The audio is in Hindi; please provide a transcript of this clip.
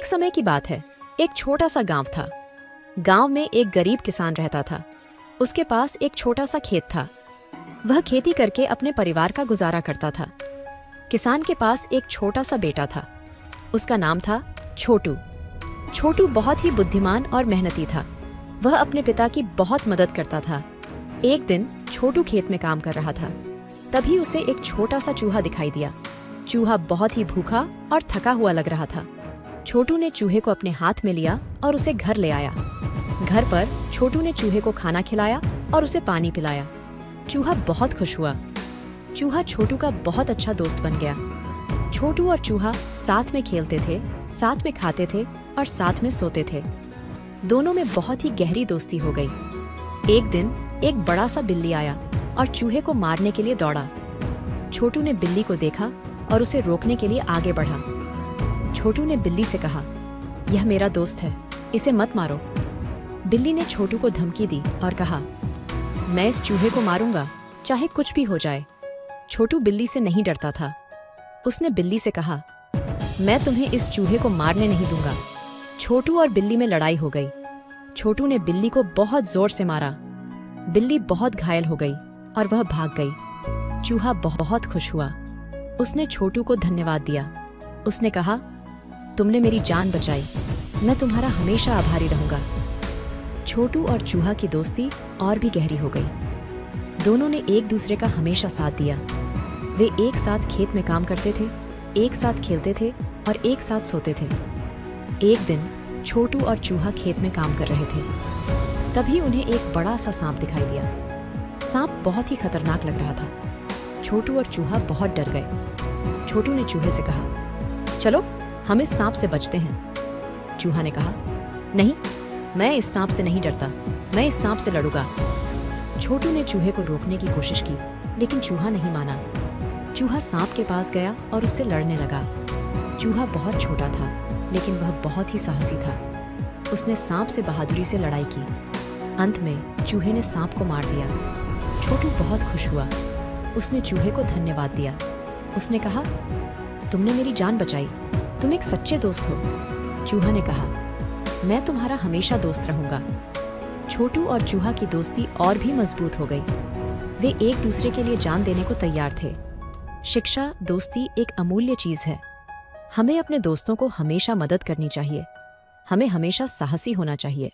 एक समय की बात है। एक छोटा सा गांव था। गांव में एक गरीब किसान रहता था। उसके पास एक छोटा सा खेत था। वह खेती करके अपने परिवार का गुजारा करता था। किसान के पास एक छोटा सा बेटा था। उसका नाम था छोटू। छोटू बहुत ही बुद्धिमान और मेहनती था। वह अपने पिता की बहुत मदद करता था। एक दिन छोटू खेत में काम कर रहा था। तभी उसे एक छोटा सा चूहा दिखाई दिया। चूहा बहुत ही भूखा और थका हुआ लग रहा था। छोटू ने चूहे को अपने हाथ में लिया और उसे घर ले आया। घर पर छोटू ने चूहे को खाना खिलाया और उसे पानी पिलाया। चूहा बहुत खुश हुआ। चूहा छोटू का बहुत अच्छा दोस्त बन गया। छोटू और चूहा साथ में खेलते थे, साथ में खाते थे और साथ में सोते थे। दोनों में बहुत ही गहरी दोस्ती हो गई। एक दिन एक बड़ा सा बिल्ली आया और चूहे को मारने के लिए दौड़ा। छोटू ने बिल्ली को देखा और उसे रोकने के लिए आगे बढ़ा। छोटू ने बिल्ली से कहा, यह मेरा दोस्त है, इसे मत मारो। बिल्ली ने छोटू को धमकी दी और कहा, मैं इस चूहे को मारूंगा, चाहे कुछ भी हो जाए। छोटू बिल्ली से नहीं डरता था। उसने बिल्ली से कहा, मैं तुम्हें इस चूहे को मारने नहीं दूंगा। छोटू और बिल्ली में लड़ाई हो गई। छोटू ने बिल्ली को बहुत जोर से मारा। बिल्ली बहुत घायल हो गई और वह भाग गई। चूहा बहुत खुश हुआ। उसने छोटू को धन्यवाद दिया। उसने कहा, तुमने मेरी जान बचाई, मैं तुम्हारा हमेशा आभारी रहूंगा। छोटू और चूहा की दोस्ती और भी गहरी हो गई। दोनों ने एक दूसरे का हमेशा साथ दिया। वे एक साथ खेत में काम करते थे, एक साथ खेलते थे और एक साथ सोते थे। एक दिन छोटू और चूहा खेत में काम कर रहे थे। तभी उन्हें एक बड़ा सा सांप दिखाई दिया। सांप बहुत ही खतरनाक लग रहा था। छोटू और चूहा बहुत डर गए। छोटू ने चूहे से कहा, चलो हम इस सांप से बचते हैं। चूहा ने कहा, नहीं, मैं इस सांप से नहीं डरता, मैं इस सांप से लड़ूंगा। छोटू ने चूहे को रोकने की कोशिश की, लेकिन चूहा नहीं माना। चूहा सांप के पास गया और उससे लड़ने लगा। चूहा बहुत छोटा था, लेकिन वह बहुत ही साहसी था। उसने सांप से बहादुरी से लड़ाई की। अंत में चूहे ने सांप को मार दिया। छोटू बहुत खुश हुआ। उसने चूहे को धन्यवाद दिया। उसने कहा, तुमने मेरी जान बचाई, तुम एक सच्चे दोस्त हो। चूहा ने कहा, मैं तुम्हारा हमेशा दोस्त रहूंगा। छोटू और चूहा की दोस्ती और भी मजबूत हो गई। वे एक दूसरे के लिए जान देने को तैयार थे। शिक्षा, दोस्ती एक अमूल्य चीज है। हमें अपने दोस्तों को हमेशा मदद करनी चाहिए। हमें हमेशा साहसी होना चाहिए।